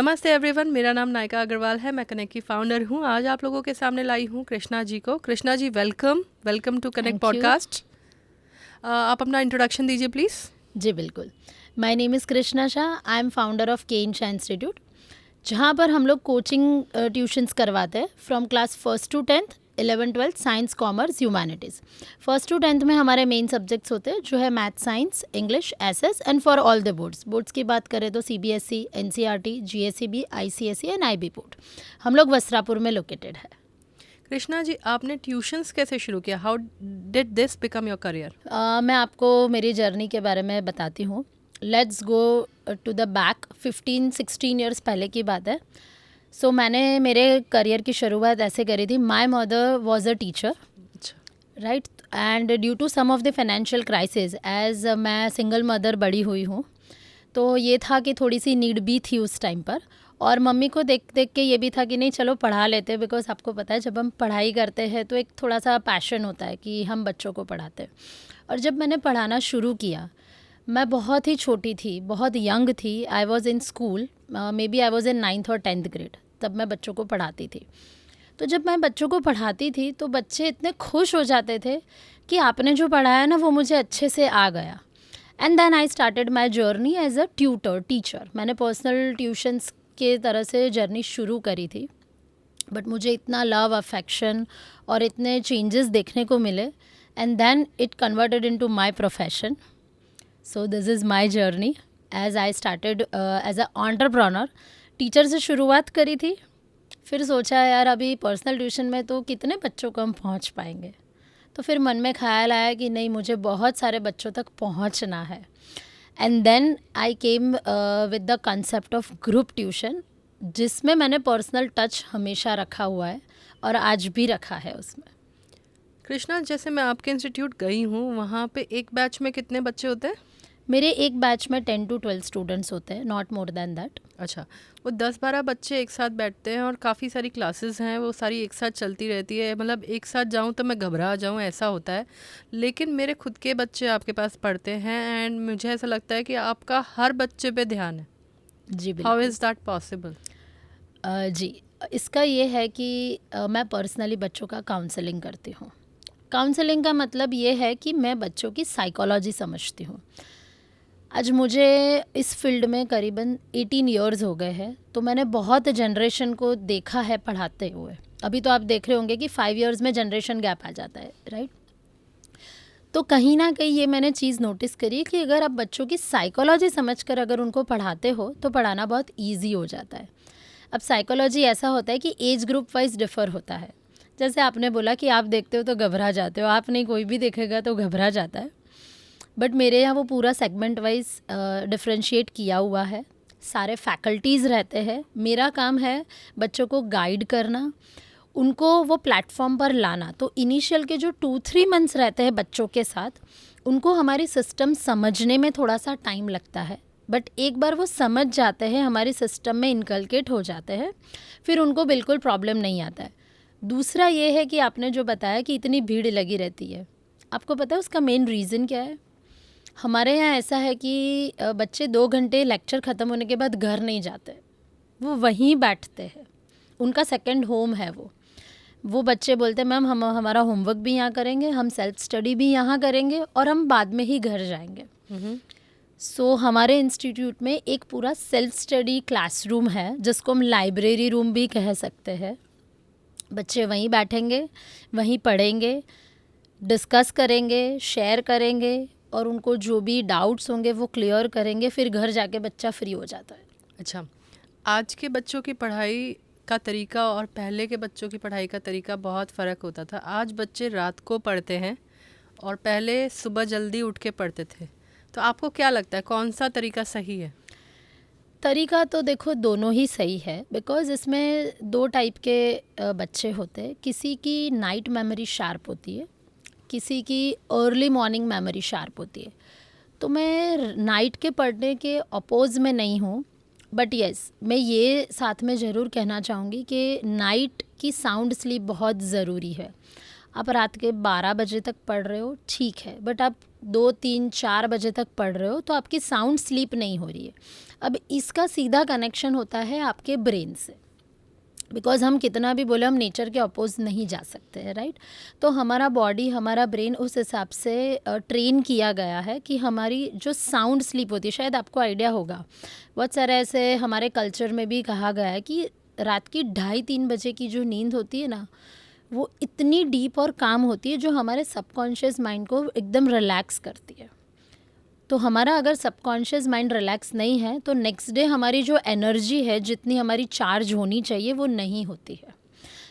नमस्ते एवरीवन, मेरा नाम नायका अग्रवाल है। मैं कनेक्ट की फाउंडर हूँ। आज आप लोगों के सामने लाई हूँ कृष्णा जी को। Krishna ji, welcome to connect Thank you. Podcast. आप अपना इंट्रोडक्शन दीजिए प्लीज़। जी बिल्कुल। My name is Krishna Shah. I am founder of Ken Shah institute, जहाँ पर हम लोग कोचिंग ट्यूशन्स करवाते हैं from class 1st to 10th, 11th 12th, science, commerce, humanities. 1st to 10th में हमारे मेन सब्जेक्ट्स होते हैं जो है math, science, English, SS and for all the boards की बात करें तो CBSE, NCERT, GSEB, ICSE and IB board. हम लोग वस्त्रापुर में लोकेटेड है। कृष्णा जी, आपने ट्यूशन्स कैसे शुरू किया? How did this become your career? मैं आपको मेरी जर्नी के बारे में बताती हूँ। Let's go to the back 15-16 years पहले की बात है। सो मैंने मेरे करियर की शुरुआत ऐसे करी थी। My mother was a teacher, अच्छा। Right, and due to some of the financial crisis, as मैं सिंगल मदर बड़ी हुई हूँ, तो ये था कि थोड़ी सी नीड भी थी उस टाइम पर। और मम्मी को देख देख के ये भी था कि नहीं चलो पढ़ा लेते, बिकॉज आपको पता है जब हम पढ़ाई करते हैं तो एक थोड़ा सा पैशन होता है कि हम बच्चों को पढ़ाते हैं। और जब मैंने पढ़ाना शुरू किया, मैं बहुत ही छोटी थी, बहुत यंग थी। I was in school, maybe I was in 9th और 10th ग्रेड, तब मैं बच्चों को पढ़ाती थी। तो जब मैं बच्चों को पढ़ाती थी तो बच्चे इतने खुश हो जाते थे कि आपने जो पढ़ाया ना वो मुझे अच्छे से आ गया। And then I started my journey as a teacher. मैंने पर्सनल ट्यूशन्स के तरह से जर्नी शुरू करी थी, बट मुझे इतना लव, अफेक्शन और इतने चेंजेस देखने को मिले, and then it converted into my profession. So this is my journey as I started as a entrepreneur. Teacher से शुरुआत करी थी, फिर सोचा यार अभी पर्सनल ट्यूशन में तो कितने बच्चों को हम पहुंच पाएंगे, तो फिर मन में ख्याल आया कि नहीं, मुझे बहुत सारे बच्चों तक पहुंचना है। And then I came with the concept of group tuition, जिसमें मैंने पर्सनल टच हमेशा रखा हुआ है और आज भी रखा है उसमें। कृष्णा, जैसे मैं आपके इंस्टीट्यूट गई हूँ, वहाँ पे एक बैच में कितने बच्चे होते हैं? मेरे एक बैच में 10 to 12 स्टूडेंट्स होते हैं, नॉट मोर देन दैट। अच्छा, वो 10-12 बच्चे एक साथ बैठते हैं और काफ़ी सारी क्लासेस हैं, वो सारी एक साथ चलती रहती है। मतलब एक साथ जाऊँ तो मैं घबरा जाऊँ, ऐसा होता है। लेकिन मेरे खुद के बच्चे आपके पास पढ़ते हैं एंड मुझे ऐसा लगता है कि आपका हर बच्चे पे ध्यान है। जी हाउ बिल्कुल। Is that possible? जी, इसका ये है कि मैं पर्सनली बच्चों का काउंसलिंग करती हूँ। काउंसलिंग का मतलब ये है कि मैं बच्चों की साइकोलॉजी समझती हूँ। आज मुझे इस फील्ड में करीबन 18 ईयर्स हो गए हैं, तो मैंने बहुत जनरेशन को देखा है पढ़ाते हुए। अभी तो आप देख रहे होंगे कि 5 ईयर्स में जनरेशन गैप आ जाता है, राइट। तो कहीं ना कहीं ये मैंने चीज़ नोटिस करी कि अगर आप बच्चों की साइकोलॉजी समझकर अगर उनको पढ़ाते हो तो पढ़ाना बहुत ईजी हो जाता है। अब साइकोलॉजी ऐसा होता है कि एज ग्रुप वाइज डिफ़र होता है। जैसे आपने बोला कि आप देखते हो तो घबरा जाते हो, आप नहीं, कोई भी देखेगा तो घबरा जाता है, बट मेरे यहाँ वो पूरा सेगमेंट वाइज डिफ्रेंशिएट किया हुआ है। सारे फैकल्टीज़ रहते हैं। मेरा काम है बच्चों को गाइड करना, उनको वो प्लेटफॉर्म पर लाना। तो इनिशियल के जो 2-3 मंथ्स रहते हैं बच्चों के साथ, उनको हमारी सिस्टम समझने में थोड़ा सा टाइम लगता है, बट एक बार वो समझ जाते हैं, हमारी सिस्टम में इनकलकेट हो जाते हैं, फिर उनको बिल्कुल प्रॉब्लम नहीं आता है। दूसरा ये है कि आपने जो बताया कि इतनी भीड़ लगी रहती है, आपको पता है उसका मेन रीज़न क्या है? हमारे यहाँ ऐसा है कि बच्चे 2 घंटे लेक्चर ख़त्म होने के बाद घर नहीं जाते, वो वहीं बैठते हैं, उनका सेकंड होम है वो बच्चे बोलते हैं मैम हम हमारा होमवर्क भी यहाँ करेंगे, हम सेल्फ स्टडी भी यहाँ करेंगे और हम बाद में ही घर जाएंगे। सो हमारे इंस्टीट्यूट में एक पूरा सेल्फ स्टडी क्लासरूम है, जिसको हम लाइब्रेरी रूम भी कह सकते हैं। बच्चे वहीं बैठेंगे, वहीं पढ़ेंगे, डिस्कस करेंगे, शेयर करेंगे, और उनको जो भी डाउट्स होंगे वो क्लियर करेंगे, फिर घर जाके बच्चा फ्री हो जाता है। अच्छा, आज के बच्चों की पढ़ाई का तरीका और पहले के बच्चों की पढ़ाई का तरीका बहुत फ़र्क होता था। आज बच्चे रात को पढ़ते हैं और पहले सुबह जल्दी उठ के पढ़ते थे। तो आपको क्या लगता है कौन सा तरीका सही है? तरीका तो देखो दोनों ही सही है, बिकॉज़ इसमें 2 टाइप के बच्चे होते हैं। किसी की नाइट मेमोरी शार्प होती है, किसी की अर्ली मॉर्निंग मेमोरी शार्प होती है। तो मैं नाइट के पढ़ने के अपोज़ में नहीं हूँ, बट येस मैं ये साथ में ज़रूर कहना चाहूँगी कि नाइट की साउंड स्लीप बहुत ज़रूरी है। आप रात के 12 बजे तक पढ़ रहे हो ठीक है, बट आप 2, 3, 4 बजे तक पढ़ रहे हो तो आपकी साउंड स्लीप नहीं हो रही है। अब इसका सीधा कनेक्शन होता है आपके ब्रेन से, बिकॉज हम कितना भी बोले हम नेचर के अपोज नहीं जा सकते हैं, राइट। तो हमारा बॉडी, हमारा ब्रेन उस हिसाब से ट्रेन किया गया है कि हमारी जो साउंड स्लीप होती है, शायद आपको आइडिया होगा, बहुत सारे ऐसे हमारे कल्चर में भी कहा गया है कि रात की 2:30-3 बजे की जो नींद होती है ना, वो इतनी डीप और काम होती है जो हमारे सबकॉन्शियस माइंड को एकदम रिलैक्स करती है। तो हमारा अगर सबकॉन्शियस माइंड रिलैक्स नहीं है तो नेक्स्ट डे हमारी जो एनर्जी है, जितनी हमारी चार्ज होनी चाहिए, वो नहीं होती है।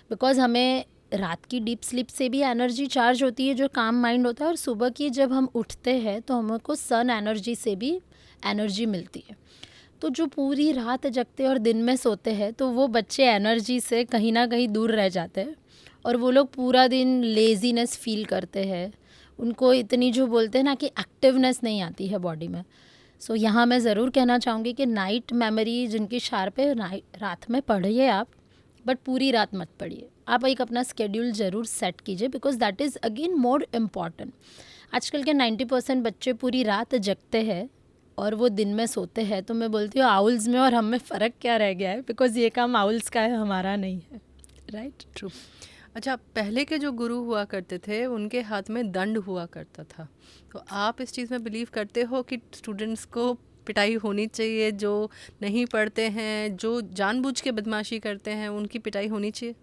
बिकॉज हमें रात की डीप स्लीप से भी एनर्जी चार्ज होती है जो काम माइंड होता है, और सुबह की जब हम उठते हैं तो हमको सन एनर्जी से भी एनर्जी मिलती है। तो जो पूरी रात जगते और दिन में सोते हैं तो वो बच्चे एनर्जी से कहीं ना कहीं दूर रह जाते हैं, और वो लोग पूरा दिन लेजीनेस फील करते हैं, उनको इतनी जो बोलते हैं ना कि एक्टिवनेस नहीं आती है बॉडी में। सो यहाँ मैं ज़रूर कहना चाहूँगी कि नाइट मेमोरी जिनकी शार्प है, रात में पढ़िए आप, बट पूरी रात मत पढ़िए। आप एक अपना स्केड्यूल ज़रूर सेट कीजिए, because that is again more important. आजकल के 90% बच्चे पूरी रात जगते हैं और वो दिन में सोते हैं। तो मैं बोलती हूँ आउल्स में और हम में फ़र्क क्या रह गया है, बिकॉज ये काम आउल्स का है, हमारा नहीं है, राइट। ट्रू। अच्छा, पहले के जो गुरु हुआ करते थे उनके हाथ में दंड हुआ करता था, तो आप इस चीज़ में बिलीव करते हो कि स्टूडेंट्स को पिटाई होनी चाहिए? जो नहीं पढ़ते हैं, जो जानबूझ के बदमाशी करते हैं, उनकी पिटाई होनी चाहिए?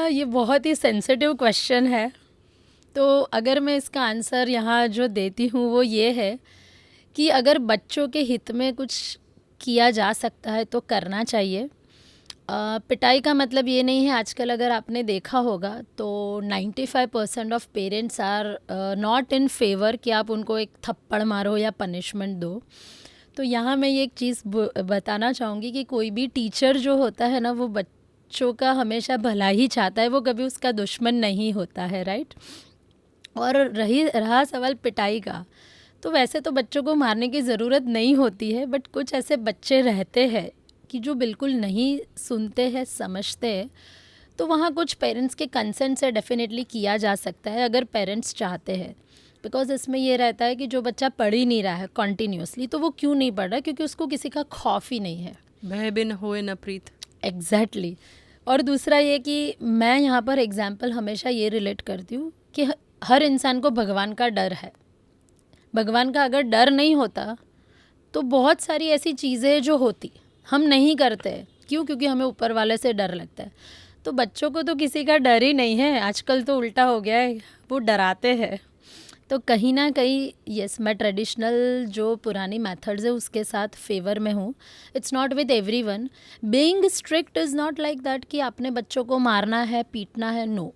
ये बहुत ही सेंसिटिव क्वेश्चन है। तो अगर मैं इसका आंसर यहाँ जो देती हूँ वो ये है कि अगर बच्चों के हित में कुछ किया जा सकता है तो करना चाहिए। पिटाई का मतलब ये नहीं है, आजकल अगर आपने देखा होगा तो 95% of parents are not in favour कि आप उनको एक थप्पड़ मारो या पनिशमेंट दो। तो यहाँ मैं ये एक चीज़ बताना चाहूँगी कि कोई भी टीचर जो होता है ना, वो बच्चों का हमेशा भला ही चाहता है, वो कभी उसका दुश्मन नहीं होता है, राइट। और रहा सवाल पिटाई का, तो वैसे तो बच्चों को मारने की ज़रूरत नहीं होती है, बट कुछ ऐसे बच्चे रहते हैं कि जो बिल्कुल नहीं सुनते हैं, समझते हैं, तो वहाँ कुछ पेरेंट्स के कंसेंट से डेफिनेटली किया जा सकता है अगर पेरेंट्स चाहते हैं। बिकॉज इसमें ये रहता है कि जो बच्चा पढ़ ही नहीं रहा है कॉन्टीन्यूसली, तो वो क्यों नहीं पढ़ रहा है? क्योंकि उसको किसी का खौफ ही नहीं है। भय बिन होए न प्रीत। एग्जैक्टली। और दूसरा ये कि मैं यहाँ पर एग्जाम्पल हमेशा ये रिलेट करती हूँ कि हर इंसान को भगवान का डर है। भगवान का अगर डर नहीं होता तो बहुत सारी ऐसी चीज़ें जो होती हम नहीं करते। क्यों? क्योंकि हमें ऊपर वाले से डर लगता है। तो बच्चों को तो किसी का डर ही नहीं है, आजकल तो उल्टा हो गया है, वो डराते हैं। तो कहीं ना कहीं यस, मैं ट्रेडिशनल जो पुरानी मेथड्स है उसके साथ फेवर में हूँ। It's not with everyone. Being strict is not like that कि आपने बच्चों को मारना है, पीटना है, नो।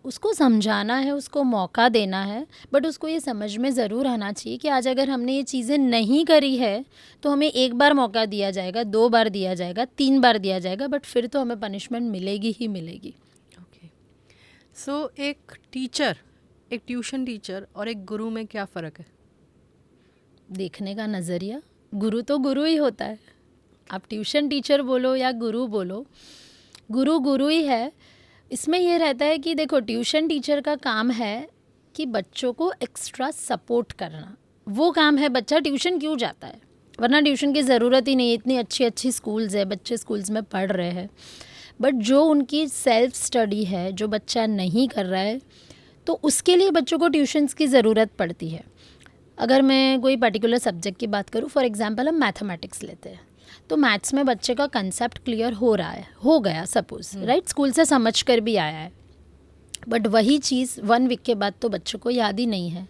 उसको समझाना है, उसको मौका देना है, बट उसको ये समझ में ज़रूर आना चाहिए कि आज अगर हमने ये चीज़ें नहीं करी है तो हमें 1 बार मौका दिया जाएगा, 2 बार दिया जाएगा, 3 बार दिया जाएगा, बट फिर तो हमें पनिशमेंट मिलेगी ही मिलेगी। ओके। सो एक टीचर, एक ट्यूशन टीचर और एक गुरु में क्या फ़र्क है? देखने का नज़रिया। गुरु तो गुरु ही होता है, आप ट्यूशन टीचर बोलो या गुरु बोलो, गुरु गुरु ही है। इसमें ये रहता है कि देखो, ट्यूशन टीचर का काम है कि बच्चों को एक्स्ट्रा सपोर्ट करना, वो काम है। बच्चा ट्यूशन क्यों जाता है? वरना ट्यूशन की ज़रूरत ही नहीं है, इतनी अच्छी अच्छी स्कूल्स है, बच्चे स्कूल्स में पढ़ रहे हैं। बट जो उनकी सेल्फ स्टडी है, जो बच्चा नहीं कर रहा है, तो उसके लिए बच्चों को ट्यूशन्स की ज़रूरत पड़ती है। अगर मैं कोई पर्टिकुलर सब्जेक्ट की बात करूँ, फॉर एग्जांपल हम मैथमेटिक्स लेते हैं, तो मैथ्स में बच्चे का कंसेप्ट क्लियर हो रहा है, हो गया सपोज, राइट, स्कूल से समझ कर भी आया है, बट वही चीज़ 1 वीक के बाद तो बच्चों को याद ही नहीं है।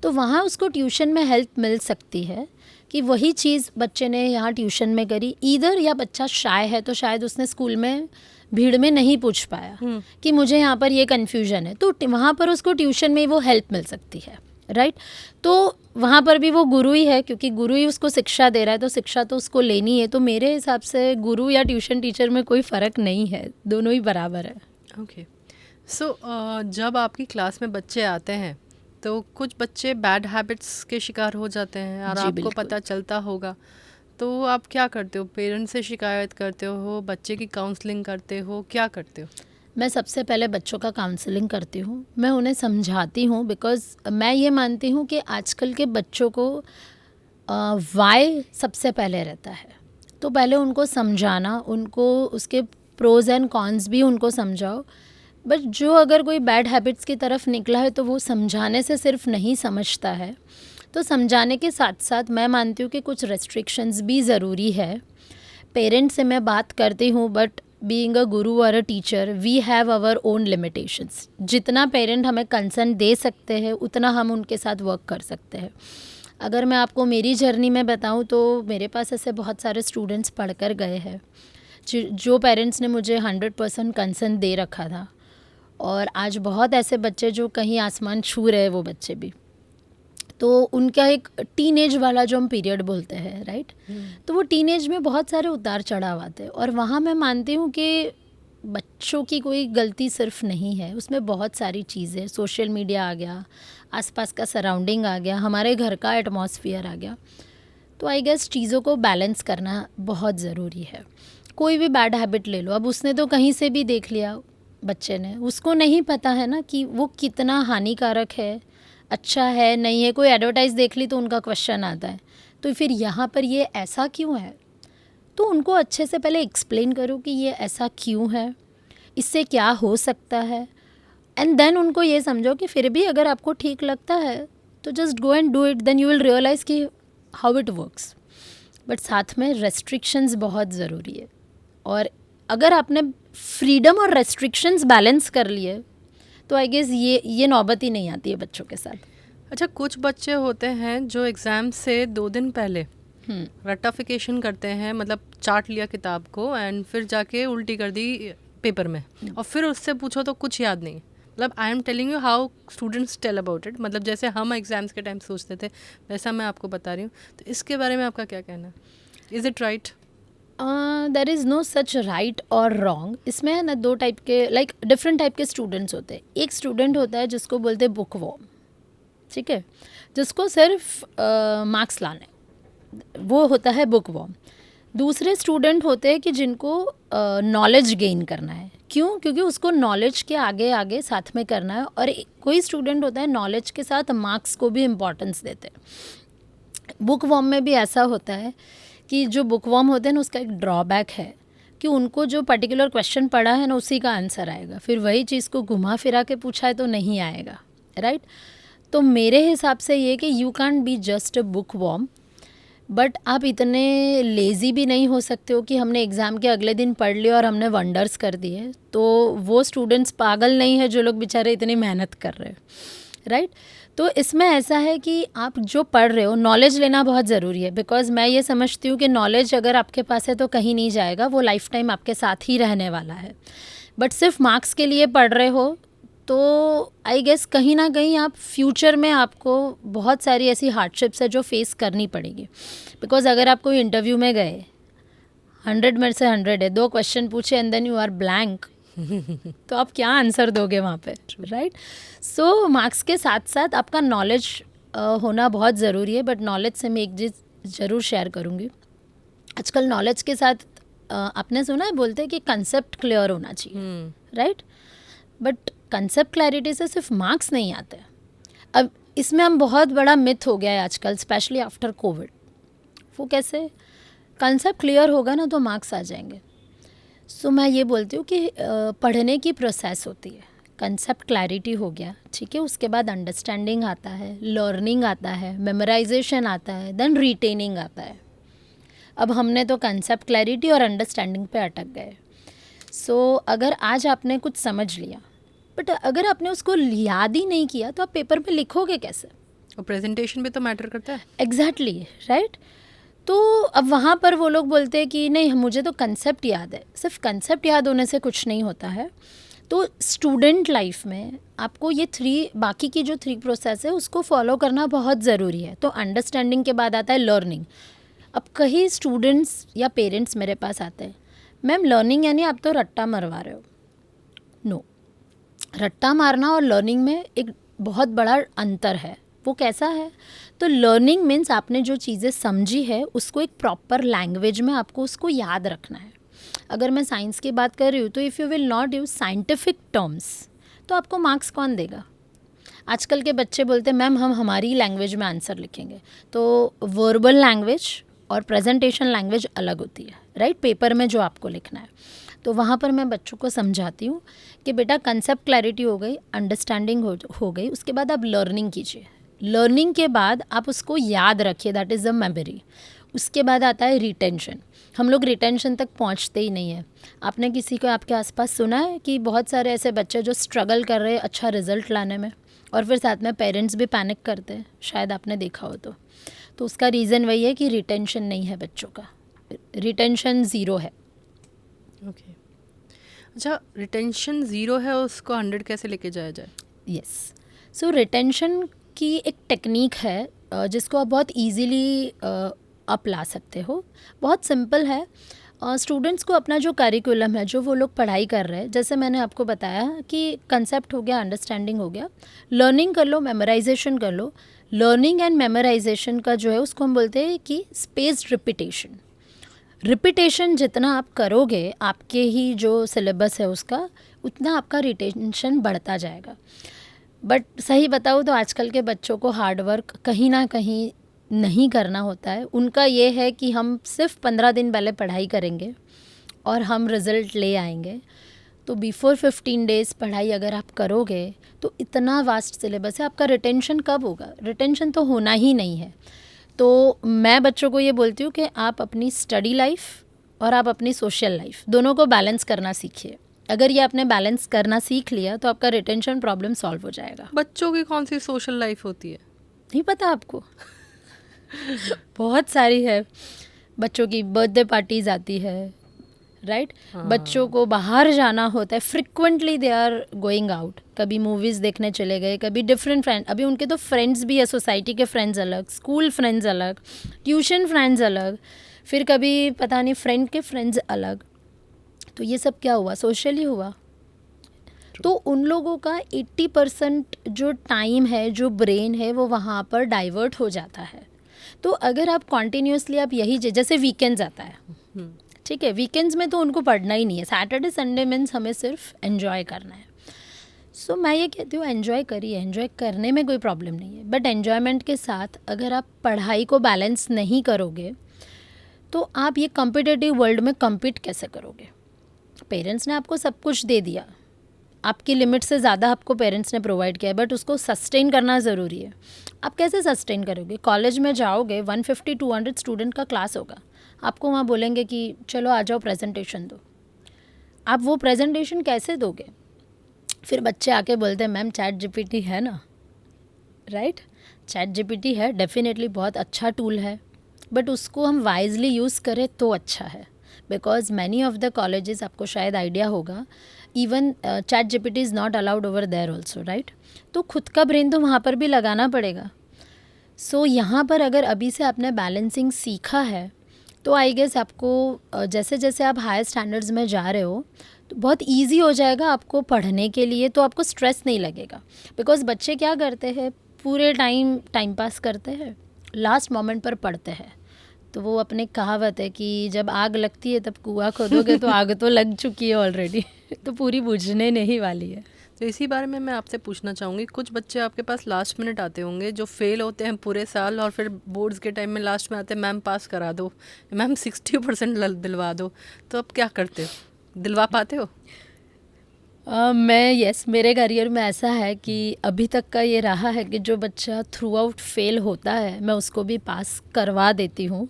तो वहाँ उसको ट्यूशन में हेल्प मिल सकती है कि वही चीज़ बच्चे ने यहाँ ट्यूशन में करी। ईदर या बच्चा शाय है तो शायद उसने स्कूल में भीड़ में नहीं पूछ पाया कि मुझे यहाँ पर ये कन्फ्यूजन है, तो वहाँ पर उसको ट्यूशन में वो हेल्प मिल सकती है, राइट। तो वहाँ पर भी वो गुरु ही है, क्योंकि गुरु ही उसको शिक्षा दे रहा है, तो शिक्षा तो उसको लेनी है। तो मेरे हिसाब से गुरु या ट्यूशन टीचर में कोई फ़र्क नहीं है, दोनों ही बराबर है। ओके। सो जब आपकी क्लास में बच्चे आते हैं तो कुछ बच्चे बैड हैबिट्स के शिकार हो जाते हैं और जी, आपको बिल्कुल। पता चलता होगा, तो आप क्या करते हो? पेरेंट्स से शिकायत करते हो, बच्चे की काउंसलिंग करते हो, क्या करते हो? मैं सबसे पहले बच्चों का काउंसलिंग करती हूँ, मैं उन्हें समझाती हूँ, बिकॉज़ मैं ये मानती हूँ कि आजकल के बच्चों को वाई सबसे पहले रहता है। तो पहले उनको समझाना, उनको उसके प्रोज एंड कॉन्स भी उनको समझाओ। बट जो अगर कोई बैड हैबिट्स की तरफ निकला है तो वो समझाने से सिर्फ नहीं समझता है। तो समझाने के साथ साथ मैं मानती हूँ कि कुछ रेस्ट्रिक्शंस भी ज़रूरी है। पेरेंट्स से मैं बात करती हूँ, बट बीइंग अ गुरु और a teacher we have our own limitations. जितना पेरेंट हमें कंसर्न दे सकते हैं उतना हम उनके साथ वर्क कर सकते हैं। अगर मैं आपको मेरी जर्नी में बताऊँ तो मेरे पास ऐसे बहुत सारे स्टूडेंट्स पढ़कर गए हैं जो पेरेंट्स ने मुझे 100% कंसर्न दे रखा था, और आज बहुत ऐसे बच्चे जो कहीं आसमान छू रहे हैं वो बच्चे भी। तो उनका एक टीनेज वाला जो हम पीरियड बोलते हैं, राइट, तो वो टीनेज में बहुत सारे उतार चढ़ाव आते हैं, और वहाँ मैं मानती हूँ कि बच्चों की कोई गलती सिर्फ नहीं है, उसमें बहुत सारी चीज़ें, सोशल मीडिया आ गया, आसपास का सराउंडिंग आ गया, हमारे घर का एटमॉस्फेयर आ गया। तो आई गेस चीज़ों को बैलेंस करना बहुत ज़रूरी है। कोई भी बैड हैबिट ले लो, अब उसने तो कहीं से भी देख लिया बच्चे ने, उसको नहीं पता है ना कि वो कितना हानिकारक है, अच्छा है नहीं है। कोई एडवर्टाइज़ देख ली तो उनका क्वेश्चन आता है, तो फिर यहाँ पर ये ऐसा क्यों है। तो उनको अच्छे से पहले एक्सप्लेन करो कि ये ऐसा क्यों है, इससे क्या हो सकता है, एंड देन उनको ये समझो कि फिर भी अगर आपको ठीक लगता है तो just go and do it, then you will realise कि हाउ इट वर्क्स। बट साथ में रेस्ट्रिक्शंस बहुत ज़रूरी है, और अगर आपने फ्रीडम और रेस्ट्रिक्शंस बैलेंस कर लिए तो आई गेस ये नौबत ही नहीं आती है बच्चों के साथ। अच्छा, कुछ बच्चे होते हैं जो एग्ज़ाम से 2 दिन पहले रट्टाफिकेशन करते हैं, मतलब चाट लिया किताब को एंड फिर जाके उल्टी कर दी पेपर में, और फिर उससे पूछो तो कुछ याद नहीं। मतलब I am telling you how students tell about it, मतलब जैसे हम एग्ज़ाम्स के टाइम सोचते थे वैसा मैं आपको बता रही हूँ। तो इसके बारे में आपका क्या कहना है? Is it right? There is no such right और रॉन्ग। इसमें है ना दो टाइप के, लाइक डिफरेंट टाइप के स्टूडेंट्स होते हैं। एक स्टूडेंट होता है जिसको बोलते हैं बुक वॉर्म, ठीक है, जिसको सिर्फ मार्क्स लाने, वो होता है बुक वॉर्म। दूसरे स्टूडेंट होते हैं कि जिनको नॉलेज गेन करना है। क्यों? क्योंकि उसको नॉलेज के आगे आगे साथ में करना है। और कोई स्टूडेंट होता है नॉलेज के साथ मार्क्स को भी इम्पॉर्टेंस देते हैं। बुक वॉर्म में भी ऐसा होता है कि जो बुक वॉर्म होते हैं ना, उसका एक ड्रॉबैक है कि उनको जो पर्टिकुलर क्वेश्चन पढ़ा है ना उसी का आंसर आएगा, फिर वही चीज़ को घुमा फिरा के पूछा है तो नहीं आएगा, राइट। तो मेरे हिसाब से ये कि you can't be just a bookworm, but आप इतने लेज़ी भी नहीं हो सकते हो कि हमने एग्ज़ाम के अगले दिन पढ़ लिया और हमने वंडर्स कर दिए। तो वो स्टूडेंट्स पागल नहीं है जो लोग बेचारे इतनी मेहनत कर रहे हैं, राइट। तो इसमें ऐसा है कि आप जो पढ़ रहे हो, नॉलेज लेना बहुत ज़रूरी है, बिकॉज़ मैं ये समझती हूँ कि नॉलेज अगर आपके पास है तो कहीं नहीं जाएगा, वो लाइफ टाइम आपके साथ ही रहने वाला है। बट सिर्फ मार्क्स के लिए पढ़ रहे हो तो आई गेस कहीं ना कहीं आप फ्यूचर में आपको बहुत सारी ऐसी हार्डशिप्स है जो फेस करनी पड़ेगी। बिकॉज अगर आप कोई इंटरव्यू में गए, 100 में से 100 है, 2 क्वेश्चन पूछे and then you are blank, तो आप क्या आंसर दोगे वहाँ पे, राइट। सो मार्क्स के साथ साथ आपका नॉलेज होना बहुत ज़रूरी है। बट नॉलेज से मैं एक चीज़ ज़रूर शेयर करूँगी। आजकल नॉलेज के साथ आपने सुना है, बोलते हैं कि कंसेप्ट क्लियर होना चाहिए, राइट। बट कंसेप्ट क्लैरिटी से सिर्फ मार्क्स नहीं आते। अब इसमें हम बहुत बड़ा मिथ हो गया है आजकल, स्पेशली आफ्टर कोविड। वो कैसे? कंसेप्ट क्लियर होगा ना तो मार्क्स आ जाएंगे। सो मैं ये बोलती हूँ कि पढ़ने की प्रोसेस होती है। कंसेप्ट क्लैरिटी हो गया, ठीक है, उसके बाद अंडरस्टैंडिंग आता है, लर्निंग आता है, मेमोराइजेशन आता है, देन रिटेनिंग आता है। अब हमने तो कंसेप्ट क्लैरिटी और अंडरस्टैंडिंग पे अटक गए। सो अगर आज आपने कुछ समझ लिया, बट अगर आपने उसको याद ही नहीं किया तो आप पेपर पे लिखोगे कैसे? और प्रेजेंटेशन भी तो मैटर करता है। Exactly, right. तो अब वहाँ पर वो लोग बोलते हैं कि नहीं, मुझे तो कंसेप्ट याद है। सिर्फ कंसेप्ट याद होने से कुछ नहीं होता है। तो स्टूडेंट लाइफ में आपको ये बाकी की जो 3 प्रोसेस है उसको फॉलो करना बहुत ज़रूरी है। तो अंडरस्टैंडिंग के बाद आता है लर्निंग। अब कई स्टूडेंट्स या पेरेंट्स मेरे पास आते हैं, मैम लर्निंग यानी आप तो रट्टा मरवा रहे हो। नो, रट्टा मारना और लर्निंग में एक बहुत बड़ा अंतर है। वो कैसा है? तो लर्निंग मीन्स आपने जो चीज़ें समझी है उसको एक प्रॉपर लैंग्वेज में आपको उसको याद रखना है। अगर मैं साइंस की बात कर रही हूँ तो if you will not use scientific terms तो आपको मार्क्स कौन देगा? आजकल के बच्चे बोलते हैं मैम हम हमारी लैंग्वेज में आंसर लिखेंगे, तो वर्बल लैंग्वेज और प्रेजेंटेशन लैंग्वेज अलग होती है, राइट, पेपर में जो आपको लिखना है। तो वहाँ पर मैं बच्चों को समझाती हूँ कि बेटा कंसेप्ट क्लैरिटी हो गई, अंडरस्टैंडिंग हो गई, उसके बाद आप लर्निंग कीजिए। लर्निंग के बाद आप उसको याद रखिए, दैट इज़ द मेमोरी। उसके बाद आता है रिटेंशन। हम लोग रिटेंशन तक पहुंचते ही नहीं है। आपने किसी को आपके आसपास सुना है कि बहुत सारे ऐसे बच्चे जो स्ट्रगल कर रहे हैं अच्छा रिजल्ट लाने में, और फिर साथ में पेरेंट्स भी पैनिक करते हैं, शायद आपने देखा हो तो उसका रीज़न वही है कि रिटेंशन नहीं है बच्चों का, रिटेंशन ज़ीरो है। ओके, अच्छा, रिटेंशन ज़ीरो है, उसको 100 कैसे लेके जाया जाए? यस, सो रिटेंशन की एक टेक्निक है जिसको आप बहुत इजीली आप ला सकते हो। बहुत सिंपल है। स्टूडेंट्स को अपना जो करिकुलम है, जो वो लोग पढ़ाई कर रहे हैं, जैसे मैंने आपको बताया कि कंसेप्ट हो गया, अंडरस्टैंडिंग हो गया, लर्निंग कर लो, मेमोराइजेशन कर लो। लर्निंग एंड मेमोराइजेशन का जो है उसको हम बोलते हैं कि स्पेस्ड रिपीटेशन। रिपीटेशन जितना आप करोगे आपके ही जो सिलेबस है उसका, उतना आपका रिटेंशन बढ़ता जाएगा। बट सही बताऊँ तो आजकल के बच्चों को हार्ड वर्क कहीं ना कहीं नहीं करना होता है। उनका ये है कि हम सिर्फ 15 दिन पहले पढ़ाई करेंगे और हम रिज़ल्ट ले आएंगे। तो बिफोर 15 डेज़ पढ़ाई अगर आप करोगे तो इतना वास्ट सिलेबस है, आपका रिटेंशन कब होगा? रिटेंशन तो होना ही नहीं है। तो मैं बच्चों को ये बोलती हूँ कि आप अपनी स्टडी लाइफ और आप अपनी सोशल लाइफ दोनों को बैलेंस करना सीखिए। अगर ये आपने बैलेंस करना सीख लिया तो आपका रिटेंशन प्रॉब्लम सॉल्व हो जाएगा। बच्चों की कौन सी सोशल लाइफ होती है? नहीं पता आपको? बहुत सारी है। बच्चों की बर्थडे पार्टीज आती है, राइट, बच्चों को बाहर जाना होता है, frequently they are going out, कभी मूवीज़ देखने चले गए, कभी डिफरेंट फ्रेंड, अभी उनके तो फ्रेंड्स भी है, सोसाइटी के फ्रेंड्स अलग, स्कूल फ्रेंड्स अलग, ट्यूशन फ्रेंड्स अलग, फिर कभी पता नहीं फ्रेंड के फ्रेंड्स अलग। तो ये सब क्या हुआ? सोशली हुआ। तो उन लोगों का 80% जो टाइम है, जो ब्रेन है, वो वहाँ पर डाइवर्ट हो जाता है। तो अगर आप कॉन्टीन्यूसली आप यही जैसे वीकेंड्स आता है, ठीक है, वीकेंड्स में तो उनको पढ़ना ही नहीं है, सैटरडे संडे मीन्स हमें सिर्फ एंजॉय करना है। सो मैं ये कहती हूँ एंजॉय करिए, एंजॉय करने में कोई प्रॉब्लम नहीं है, बट एन्जॉयमेंट के साथ अगर आप पढ़ाई को बैलेंस नहीं करोगे तो आप ये कॉम्पिटिटिव वर्ल्ड में कम्पीट कैसे करोगे? पेरेंट्स ने आपको सब कुछ दे दिया, आपकी लिमिट से ज़्यादा आपको पेरेंट्स ने प्रोवाइड किया है, बट उसको सस्टेन करना ज़रूरी है। आप कैसे सस्टेन करोगे? कॉलेज में जाओगे, 150-200 स्टूडेंट का क्लास होगा, आपको वहाँ बोलेंगे कि चलो आ जाओ प्रेजेंटेशन दो। आप वो प्रेजेंटेशन कैसे दोगे? फिर बच्चे आके बोलते हैं मैम चैट जीपीटी है ना, राइट, चैट जीपीटी है, डेफिनेटली बहुत अच्छा टूल है, बट उसको हम वाइजली यूज़ करें तो अच्छा है। Because many of the colleges, आपको शायद आइडिया होगा, even ChatGPT is not allowed over there also, right. तो खुद का ब्रेन तो वहाँ पर भी लगाना पड़ेगा। सो यहाँ पर अगर अभी से आपने बैलेंसिंग सीखा है तो आई गेस आपको जैसे जैसे आप हायर स्टैंडर्ड्स में जा रहे हो तो बहुत इजी हो जाएगा आपको पढ़ने के लिए, तो आपको स्ट्रेस नहीं लगेगा। बिकॉज बच्चे क्या करते हैं, पूरे टाइम पास करते हैं, लास्ट मोमेंट पर पढ़ते हैं। तो वो अपने कहावत है कि जब आग लगती है तब कुआं खोदोगे तो आग तो लग चुकी है ऑलरेडी तो पूरी बुझने नहीं वाली है। तो इसी बारे में मैं आपसे पूछना चाहूँगी, कुछ बच्चे आपके पास लास्ट मिनट आते होंगे जो फेल होते हैं पूरे साल और फिर बोर्ड्स के टाइम में लास्ट में आते हैं मैम पास करा दो, मैम 60% दिलवा दो, तो अब क्या करते हो? दिलवा पाते हो? यस, मेरे करियर में ऐसा है कि अभी तक का ये रहा है कि जो बच्चा थ्रू आउट फेल होता है मैं उसको भी पास करवा देती हूँ।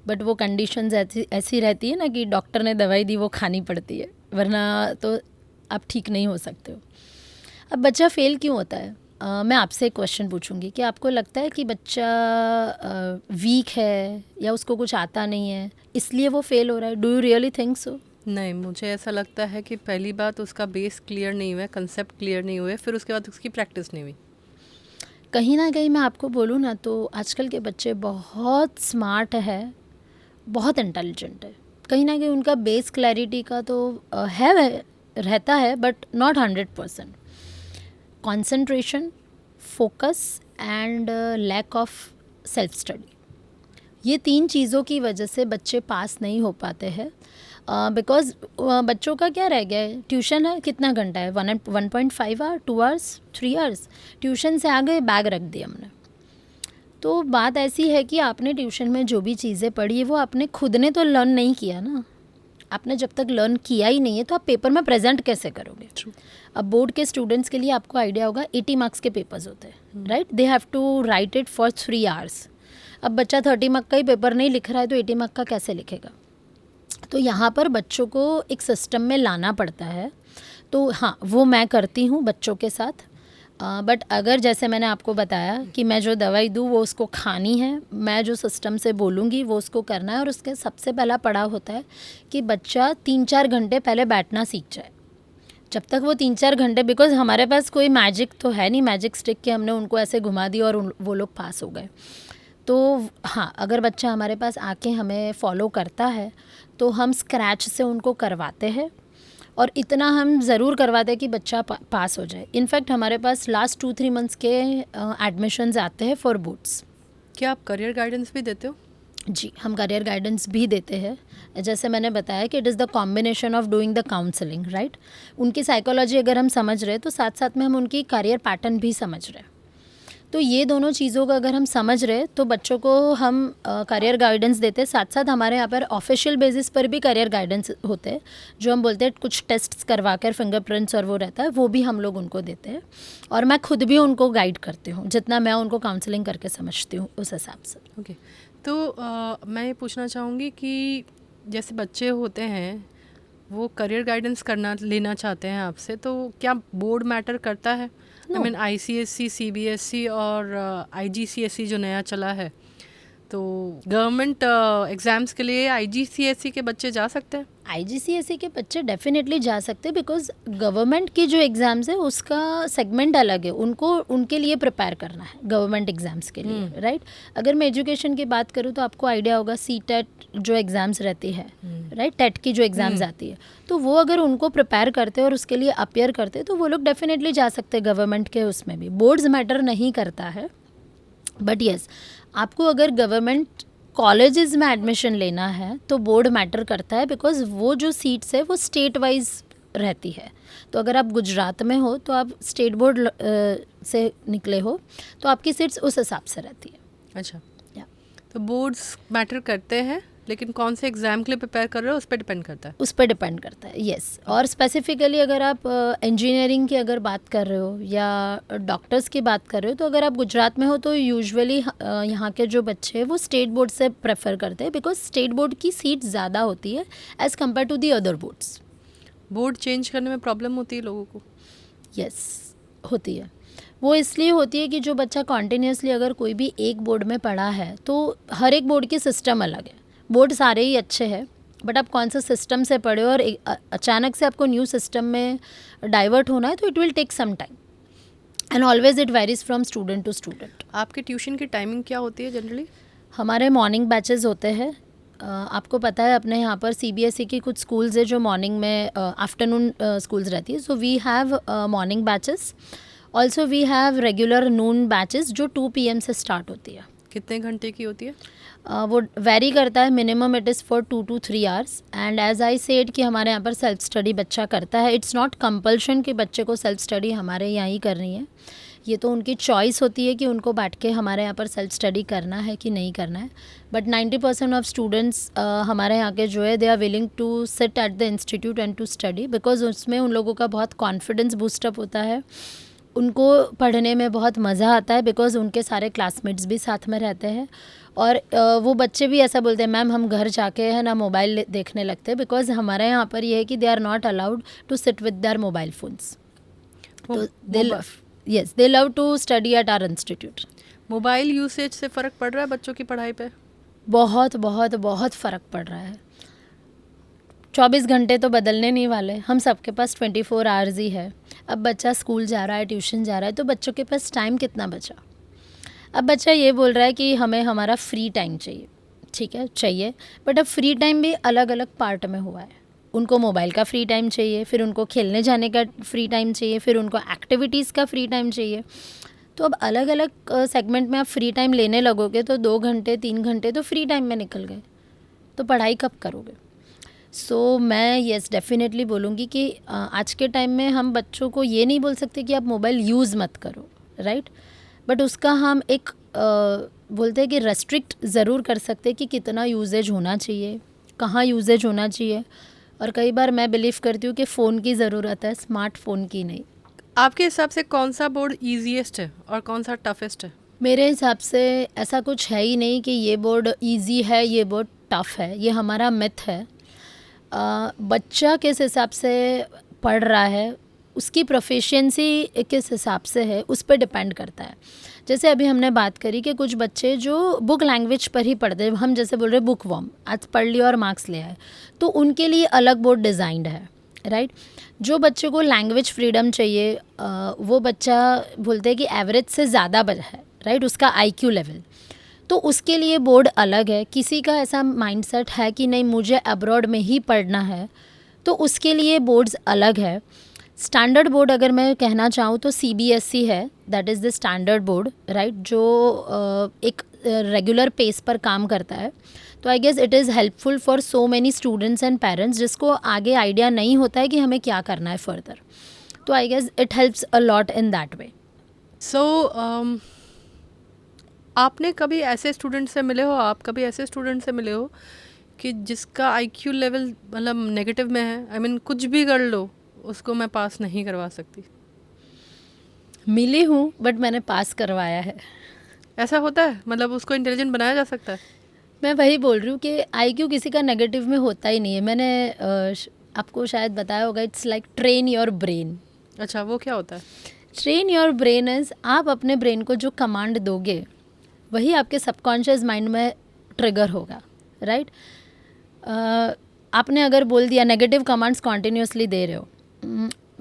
बट वो कंडीशंस ऐसी रहती है ना कि डॉक्टर ने दवाई दी वो खानी पड़ती है, वरना तो आप ठीक नहीं हो सकते हो। अब बच्चा फेल क्यों होता है? मैं आपसे एक क्वेश्चन पूछूंगी कि आपको लगता है कि बच्चा वीक है या उसको कुछ आता नहीं है इसलिए वो फेल हो रहा है? Do you really think so? नहीं, मुझे ऐसा लगता है कि पहली बात उसका बेस क्लियर नहीं हुआ है, कंसेप्ट क्लियर नहीं हुए, फिर उसके बाद उसकी प्रैक्टिस नहीं हुई। कहीं ना कहीं मैं आपको बोलूँ ना तो आजकल के बच्चे बहुत स्मार्ट है, बहुत इंटेलिजेंट है, कहीं ना कहीं उनका बेस क्लैरिटी का तो रहता है but not 100%। Concentration, focus and lack of self study, ये 3 चीज़ों की वजह से बच्चे पास नहीं हो पाते हैं। बिकॉज बच्चों का क्या रह गया है, ट्यूशन है कितना घंटा है, 1.5 आवर, 2 आवर्स, 3 आवर्स, ट्यूशन से आ गए बैग रख दिया हमने। तो बात ऐसी है कि आपने ट्यूशन में जो भी चीज़ें पढ़ी है वो आपने खुद ने तो लर्न नहीं किया ना। आपने जब तक लर्न किया ही नहीं है तो आप पेपर में प्रेजेंट कैसे करोगे। अब बोर्ड के स्टूडेंट्स के लिए आपको आइडिया होगा 80 मार्क्स के पेपर्स होते हैं, right, they have to write it for 3 hours. अब बच्चा 30 मार्क का ही पेपर नहीं लिख रहा है तो 80 मार्क का कैसे लिखेगा। तो यहाँ पर बच्चों को एक सिस्टम में लाना पड़ता है। तो हाँ, वो मैं करती हूँ बच्चों के साथ। बट अगर जैसे मैंने आपको बताया कि मैं जो दवाई दूँ वो उसको खानी है, मैं जो सिस्टम से बोलूँगी वो उसको करना है। और उसके सबसे पहला पड़ाव होता है कि बच्चा 3-4 घंटे पहले बैठना सीख जाए। जब तक वो 3-4 घंटे, बिकॉज हमारे पास कोई मैजिक तो है नहीं, मैजिक स्टिक के हमने उनको ऐसे घुमा दिया और वो लोग पास हो गए। तो हाँ, अगर बच्चा हमारे पास आके हमें फॉलो करता है तो हम स्क्रैच से उनको करवाते हैं। और इतना हम ज़रूर करवाते हैं कि बच्चा पास हो जाए। इनफैक्ट हमारे पास लास्ट 2-3 मंथ्स के एडमिशन्स आते हैं फॉर बोर्ड्स। क्या आप करियर गाइडेंस भी देते हो? जी, हम करियर गाइडेंस भी देते हैं। जैसे मैंने बताया कि it is the combination of doing the counselling, right. उनकी साइकोलॉजी अगर हम समझ रहे हैं तो साथ साथ में हम उनकी करियर पैटर्न भी समझ रहे हैं। तो ये दोनों चीज़ों का अगर हम समझ रहे तो बच्चों को हम करियर गाइडेंस देते हैं। साथ साथ हमारे यहाँ पर ऑफिशियल बेसिस पर भी करियर गाइडेंस होते हैं, जो हम बोलते हैं कुछ टेस्ट्स करवा कर फिंगरप्रिंट्स और वो रहता है, वो भी हम लोग उनको देते हैं। और मैं खुद भी उनको गाइड करती हूँ, जितना मैं उनको काउंसलिंग करके समझती हूँ उस हिसाब से। ओके। तो मैं ये पूछना चाहूँगी कि जैसे बच्चे होते हैं वो करियर गाइडेंस लेना चाहते हैं आपसे, तो क्या बोर्ड मैटर करता है? आई मीन ICSE, CBSE और IGCSE जो नया चला है, तो गवर्नमेंट एग्ज़ाम्स के लिए IGCSE के बच्चे जा सकते हैं? IGCSE के बच्चे डेफिनेटली जा सकते हैं, बिकॉज गवर्नमेंट की जो एग्ज़ाम्स है उसका सेगमेंट अलग है, उनको उनके लिए प्रिपेयर करना है गवर्नमेंट एग्ज़ाम्स के लिए, राइट। अगर मैं एजुकेशन की बात करूँ तो आपको आइडिया होगा CTET जो एग्ज़ाम्स रहती है, राइट, टेट की जो एग्ज़ाम्स आती है, तो वो अगर उनको प्रिपेयर करते और उसके लिए अपियर करते तो वो लोग डेफिनेटली जा सकते हैं गवर्नमेंट के उसमें भी। बोर्ड्स मैटर नहीं करता है, बट येस, आपको अगर गवर्नमेंट कॉलेजेस में एडमिशन लेना है तो बोर्ड मैटर करता है, बिकॉज वो जो सीट्स है वो स्टेट वाइज रहती है। तो अगर आप गुजरात में हो तो आप स्टेट बोर्ड से निकले हो तो आपकी सीट्स उस हिसाब से रहती है। अच्छा, तो बोर्ड्स मैटर करते हैं, लेकिन कौन से एग्ज़ाम के लिए प्रिपेयर कर रहे हो उस पर डिपेंड करता है। उस पर डिपेंड करता है, येस। और स्पेसिफिकली अगर आप इंजीनियरिंग की अगर बात कर रहे हो या डॉक्टर्स की बात कर रहे हो तो अगर आप गुजरात में हो तो यूजुअली यहाँ के जो बच्चे हैं वो स्टेट बोर्ड से प्रेफर करते हैं, बिकॉज स्टेट बोर्ड की सीट ज़्यादा होती है as compare to the other boards. Board change करने में प्रॉब्लम होती है लोगों को? यस, होती है। वो इसलिए होती है कि जो बच्चा कॉन्टीन्यूसली अगर कोई भी एक बोर्ड में पढ़ा है तो हर एक बोर्ड की सिस्टम अलग है। बोर्ड सारे ही अच्छे हैं, बट आप कौन सा सिस्टम से पढ़े हो और अचानक से आपको न्यू सिस्टम में डाइवर्ट होना है तो it will take some time and always it varies from student to student. आपके ट्यूशन की टाइमिंग क्या होती है जनरली? हमारे मॉर्निंग बैचेस होते हैं। आपको पता है अपने यहाँ पर CBSE की कुछ स्कूल्स है जो मॉर्निंग में आफ्टरनून स्कूल्स रहती है, so we have morning batches. Also we have regular noon batches जो 2 PM से स्टार्ट होती है। कितने घंटे की होती है? वो वेरी करता है, minimum it is for 2 to 3 hours. And as I said कि हमारे यहाँ पर सेल्फ स्टडी बच्चा करता है। इट्स नॉट कंपल्शन कि बच्चे को सेल्फ स्टडी हमारे यहाँ ही करनी है, ये तो उनकी चॉइस होती है कि उनको बैठ के हमारे यहाँ पर सेल्फ स्टडी करना है कि नहीं करना है। बट 90% ऑफ स्टूडेंट्स हमारे यहाँ के जो है they are willing to sit at the institute and to study, because उसमें उन लोगों का बहुत कॉन्फिडेंस बूस्टअप होता है, उनको पढ़ने में बहुत मज़ा आता है, बिकॉज उनके सारे क्लासमेट्स भी साथ में रहते हैं। और वो बच्चे भी ऐसा बोलते हैं मैम हम घर जाके है ना मोबाइल देखने लगते हैं, बिकॉज हमारे यहाँ पर ये है कि they are not allowed to sit with their mobile phones. तो they love to study at our institute. Mobile usage से फ़र्क पड़ रहा है बच्चों की पढ़ाई पे? बहुत बहुत बहुत फ़र्क पड़ रहा है। 24 घंटे तो बदलने नहीं वाले, हम सबके पास 24 आवर्स ही है। अब बच्चा स्कूल जा रहा है, ट्यूशन जा रहा है, तो बच्चों के पास टाइम कितना बचा? अब बच्चा ये बोल रहा है कि हमें हमारा फ्री टाइम चाहिए, ठीक है चाहिए, बट अब फ्री टाइम भी अलग अलग पार्ट में हुआ है। उनको मोबाइल का फ्री टाइम चाहिए, फिर उनको खेलने जाने का फ्री टाइम चाहिए, फिर उनको एक्टिविटीज़ का फ्री टाइम चाहिए। तो अब अलग अलग सेगमेंट में आप फ्री टाइम लेने लगोगे तो 2 घंटे 3 घंटे तो फ्री टाइम में निकल गए, तो पढ़ाई कब करोगे? सो मैं येस डेफिनेटली बोलूँगी कि आज के टाइम में हम बच्चों को ये नहीं बोल सकते कि आप मोबाइल यूज़ मत करो, राइट, बट उसका हम एक बोलते हैं कि रेस्ट्रिक्ट ज़रूर कर सकते हैं कि कितना यूजेज होना चाहिए, कहाँ यूजेज होना चाहिए। और कई बार मैं बिलीव करती हूँ कि फ़ोन की ज़रूरत है, स्मार्टफोन की नहीं। आपके हिसाब से कौन सा बोर्ड ईजीएस्ट है और कौन सा टफेस्ट है? मेरे हिसाब से ऐसा कुछ है ही नहीं कि ये बोर्ड इजी है, ये बोर्ड टफ़ है, ये हमारा मिथ है। बच्चा किस हिसाब से पढ़ रहा है, उसकी प्रोफिशिएंसी किस हिसाब से है, उस पर डिपेंड करता है। जैसे अभी हमने बात करी कि कुछ बच्चे जो बुक लैंग्वेज पर ही पढ़ते हैं, हम जैसे बोल रहे हैं बुक वर्म, आज पढ़ लिया और मार्क्स ले आए, तो उनके लिए अलग बोर्ड डिज़ाइंड है, राइट। जो बच्चे को लैंग्वेज फ्रीडम चाहिए, वो बच्चा बोलते हैं कि एवरेज से ज़्यादा है, राइट, उसका IQ लेवल, तो उसके लिए बोर्ड अलग है। किसी का ऐसा माइंडसेट है कि नहीं मुझे अब्रॉड में ही पढ़ना है, तो उसके लिए बोर्ड्स अलग है। स्टैंडर्ड बोर्ड अगर मैं कहना चाहूँ तो CBSE है, that is the standard board, right, जो एक रेगुलर पेस पर काम करता है। तो I guess it is helpful for so many students and parents जिसको आगे आइडिया नहीं होता है कि हमें क्या करना है फर्दर, तो I guess it helps a lot in that way. So आपने कभी ऐसे स्टूडेंट से मिले हो, आप कभी ऐसे स्टूडेंट से मिले हो कि जिसका IQ लेवल मतलब नेगेटिव में है, आई मीन कुछ भी कर लो उसको मैं पास नहीं करवा सकती? मिली हूँ बट मैंने पास करवाया है। ऐसा होता है? मतलब उसको इंटेलिजेंट बनाया जा सकता है? मैं वही बोल रही हूँ कि IQ किसी का नेगेटिव में होता ही नहीं है। मैंने आपको शायद बताया होगा, it's like train your brain. अच्छा, वो क्या होता है? ट्रेन योर ब्रेन इज़, आप अपने ब्रेन को जो कमांड दोगे वही आपके सबकॉन्शियस माइंड में ट्रिगर होगा, राइट। आपने अगर बोल दिया नेगेटिव कमांड्स कॉन्टिन्यूसली दे रहे हो,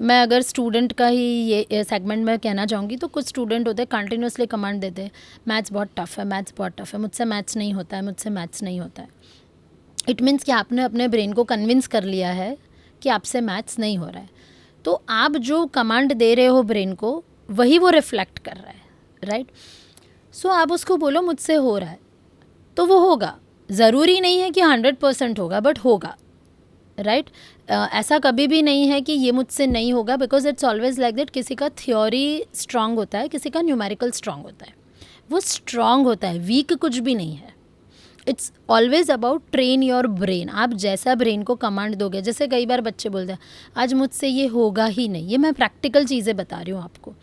मैं अगर स्टूडेंट का ही ये सेगमेंट में कहना चाहूँगी तो कुछ स्टूडेंट होते हैं कंटिन्यूसली कमांड देते हैं, मैथ्स बहुत टफ है, मैथ्स बहुत टफ है, मुझसे मैथ्स नहीं होता है, मुझसे मैथ्स नहीं होता है। इट मीन्स कि आपने अपने ब्रेन को कन्विंस कर लिया है कि आपसे मैथ्स नहीं हो रहा है, तो आप जो कमांड दे रहे हो ब्रेन को वही वो रिफ्लेक्ट कर रहा है, राइट। सो आप उसको बोलो मुझसे हो रहा है, तो वो होगा। ज़रूरी नहीं है कि 100% होगा, बट होगा, राइट। ऐसा कभी भी नहीं है कि ये मुझसे नहीं होगा, because it's always like that. किसी का थ्योरी स्ट्रांग होता है, किसी का न्यूमेरिकल स्ट्रांग होता है, वो स्ट्रांग होता है, वीक कुछ भी नहीं है। It's always about train your brain. आप जैसा ब्रेन को कमांड दोगे, जैसे कई बार बच्चे बोलते हैं आज मुझसे ये होगा ही नहीं, ये मैं प्रैक्टिकल चीज़ें बता रही हूँ आपको।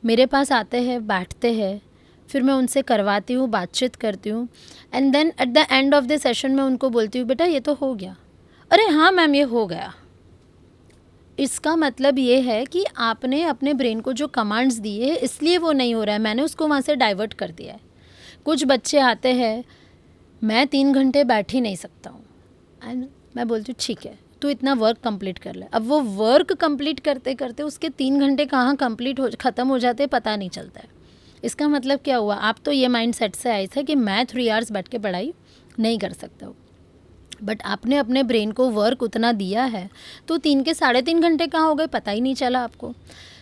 मेरे पास आते हैं, बैठते हैं, फिर मैं उनसे करवाती हूँ, बातचीत करती हूँ, and then at the end of the session मैं उनको बोलती हूँ बेटा ये तो हो गया, अरे हाँ मैम ये हो गया। इसका मतलब ये है कि आपने अपने ब्रेन को जो कमांड्स दिए इसलिए वो नहीं हो रहा है, मैंने उसको वहाँ से डाइवर्ट कर दिया है। कुछ बच्चे आते हैं, मैं 3 घंटे बैठ ही नहीं सकता हूँ, एंड मैं बोलती हूँ ठीक है तू इतना वर्क कंप्लीट कर ले। अब वो वर्क कंप्लीट करते करते उसके 3 घंटे कहाँ कंप्लीट ख़त्म हो जाते पता नहीं चलता है। इसका मतलब क्या हुआ, आप तो ये माइंड सेट से आए थे कि मैं 3 आवर्स बैठ के पढ़ाई नहीं कर सकता हूँ, बट आपने अपने ब्रेन को वर्क उतना दिया है तो 3 के 3.5 घंटे कहाँ हो गए पता ही नहीं चला आपको।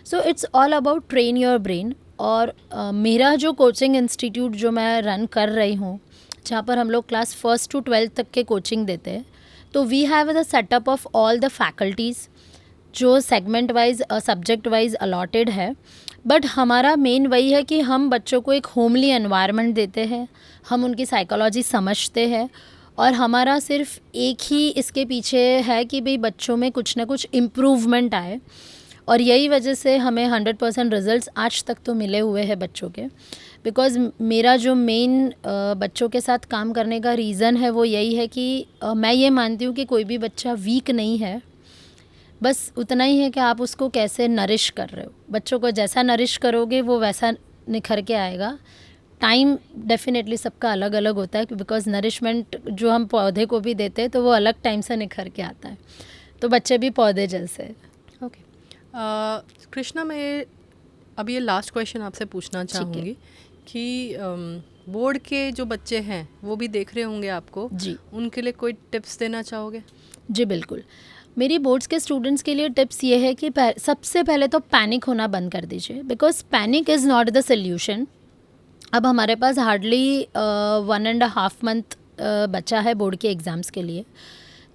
So it's all about train your brain. और मेरा जो कोचिंग इंस्टीट्यूट जो मैं रन कर रही हूँ, जहाँ पर हम लोग क्लास 1st to 12th तक के कोचिंग देते हैं, तो we have the setup of all the faculties जो segment wise subject wise allotted है। बट हमारा मेन वही है कि हम बच्चों को एक होमली एनवायरनमेंट देते हैं, हम उनकी साइकोलॉजी समझते हैं, और हमारा सिर्फ एक ही इसके पीछे है कि भाई बच्चों में कुछ ना कुछ इम्प्रूवमेंट आए। और यही वजह से हमें 100% रिजल्ट्स आज तक तो मिले हुए हैं बच्चों के, बिकॉज़ मेरा जो मेन बच्चों के साथ काम करने का रीज़न है वो यही है कि मैं ये मानती हूँ कि कोई भी बच्चा वीक नहीं है, बस उतना ही है कि आप उसको कैसे नरिश कर रहे हो। बच्चों को जैसा नरिश करोगे वो वैसा निखर के आएगा। टाइम डेफिनेटली सबका अलग अलग होता है, बिकॉज नरिशमेंट जो हम पौधे को भी देते हैं तो वो अलग टाइम से निखर के आता है, तो बच्चे भी पौधे जैसे। ओके कृष्णा, मैं अब ये लास्ट क्वेश्चन आपसे पूछना चाहूँगी कि बोर्ड के जो बच्चे हैं वो भी देख रहे होंगे आपको जी, उनके लिए कोई टिप्स देना चाहोगे? जी बिल्कुल। मेरी बोर्ड्स के स्टूडेंट्स के लिए टिप्स ये है कि सबसे पहले तो पैनिक होना बंद कर दीजिए, because panic is not the solution. अब हमारे पास हार्डली 1.5 मंथ बचा है बोर्ड के एग्ज़ाम्स के लिए,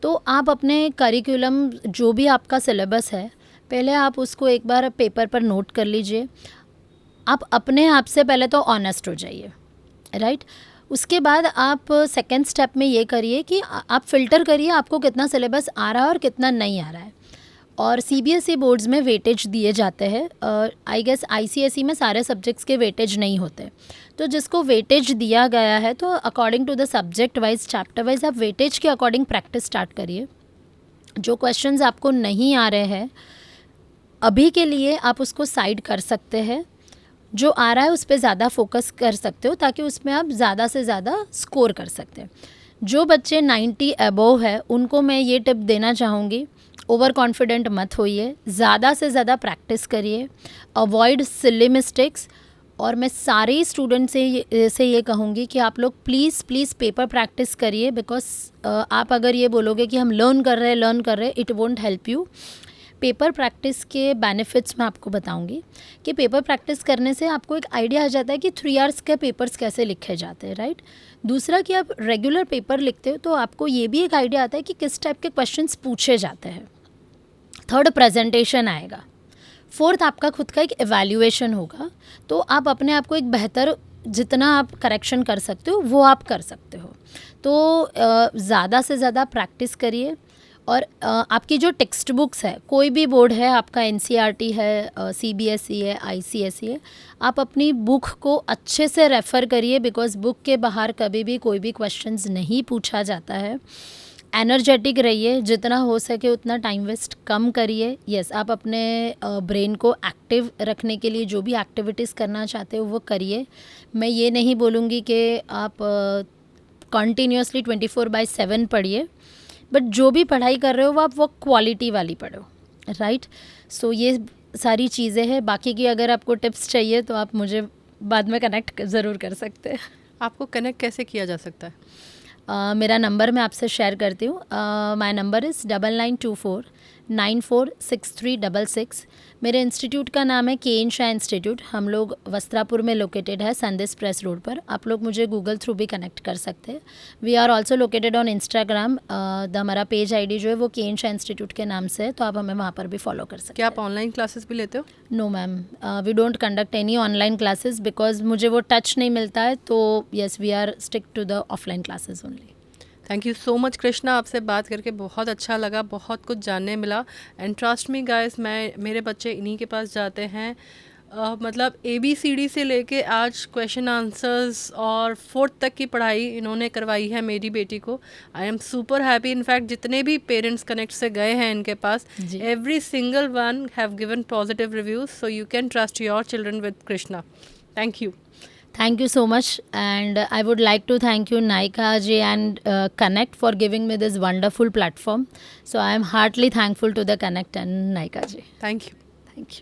तो आप अपने करिकुलम जो भी आपका सिलेबस है, पहले आप उसको एक बार पेपर पर नोट कर लीजिए। आप अपने आप से पहले तो ऑनेस्ट हो जाइए, राइट। उसके बाद आप सेकेंड स्टेप में ये करिए कि आप फ़िल्टर करिए आपको कितना सिलेबस आ रहा है और कितना नहीं आ रहा है। और सीबीएसई बोर्ड्स में वेटेज दिए जाते हैं, आई गेस आईसीएसई में सारे सब्जेक्ट्स के वेटेज नहीं होते। तो जिसको वेटेज दिया गया है, तो according to the subject wise, chapter wise, आप वेटेज के अकॉर्डिंग प्रैक्टिस स्टार्ट करिए। जो क्वेश्चंस आपको नहीं आ रहे हैं अभी के लिए, आप उसको साइड कर सकते हैं। जो आ रहा है उस पर ज़्यादा फोकस कर सकते हो, ताकि उसमें आप ज़्यादा से ज़्यादा स्कोर कर सकते हैं। जो बच्चे 90 अबोव है, उनको मैं ये टिप देना चाहूँगी, ओवर कॉन्फिडेंट मत होइए, ज़्यादा से ज़्यादा प्रैक्टिस करिए, अवॉइड सिली मिस्टेक्स। और मैं सारे स्टूडेंट से ये कहूँगी कि आप लोग प्लीज़ प्लीज़ पेपर प्रैक्टिस करिए, बिकॉज आप अगर ये बोलोगे कि हम लर्न कर रहे हैं, it won't help you. Paper practice के बेनिफिट्स मैं आपको बताऊंगी कि पेपर प्रैक्टिस करने से आपको एक आइडिया आ जाता है कि 3 आवर्स के पेपर्स कैसे लिखे जाते हैं, राइट। दूसरा कि आप रेगुलर पेपर लिखते हो तो आपको ये भी एक आइडिया आता है कि किस टाइप के क्वेश्चंस पूछे जाते हैं। थर्ड, प्रेजेंटेशन आएगा। फोर्थ, आपका खुद का एक एवैल्यूएशन होगा। तो आप अपने आप को एक बेहतर, जितना आप करेक्शन कर सकते हो वो आप कर सकते हो। तो ज़्यादा से ज़्यादा प्रैक्टिस करिए। और आपकी जो टेक्स्ट बुक्स है, कोई भी बोर्ड है, आपका एनसीईआरटी है, सीबीएसई है, आईसीएसई है, आप अपनी बुक को अच्छे से रेफ़र करिए, बिकॉज बुक के बाहर कभी भी कोई भी क्वेश्चंस नहीं पूछा जाता है। एनर्जेटिक रहिए, जितना हो सके उतना टाइम वेस्ट कम करिए। यस, आप अपने ब्रेन को एक्टिव रखने के लिए जो भी एक्टिविटीज़ करना चाहते हो वो करिए। मैं ये नहीं बोलूँगी कि आप कंटिन्यूसली 24/7 पढ़िए, बट जो भी पढ़ाई कर रहे हो वो क्वालिटी वाली पढ़ो, राइट। सो ये सारी चीज़ें हैं। बाकी की अगर आपको टिप्स चाहिए तो आप मुझे बाद में कनेक्ट ज़रूर कर सकते हैं। आपको कनेक्ट कैसे किया जा सकता है? मेरा नंबर मैं आपसे शेयर करती हूँ। My number is 9924946366। मेरे इंस्टीट्यूट का नाम है के एन शाह इंस्टीट्यूट। हम लोग वस्त्रापुर में लोकेटेड है, संदेश प्रेस रोड पर। आप लोग मुझे गूगल थ्रू भी कनेक्ट कर सकते हैं। We are also located on Instagram. हमारा पेज आईडी जो है वो के एन शाह इंस्टीट्यूट के नाम से है, तो आप हमें वहाँ पर भी फॉलो कर सकते हैं। क्या आप ऑनलाइन क्लासेस भी लेते हो? No ma'am, we don't conduct any online classes, because मुझे वो टच नहीं मिलता है। तो yes, we are stick to the offline classes only. Thank you so much Krishna, आपसे बात करके बहुत अच्छा लगा, बहुत कुछ जानने मिला। एंड ट्रस्ट मी गाइस, मेरे बच्चे इन्हीं के पास जाते हैं। मतलब ABCD से लेके आज क्वेश्चन आंसर्स और 4th तक की पढ़ाई इन्होंने करवाई है मेरी बेटी को। I am super happy. In fact जितने भी पेरेंट्स कनेक्ट से गए हैं इनके पास, every single one have given positive reviews. So you can trust your children with Krishna. Thank you. Thank you so much, and I would like to thank you, Naika ji and Connect, for giving me this wonderful platform. So I am heartily thankful to the Connect and Naika ji. Thank you. Thank you.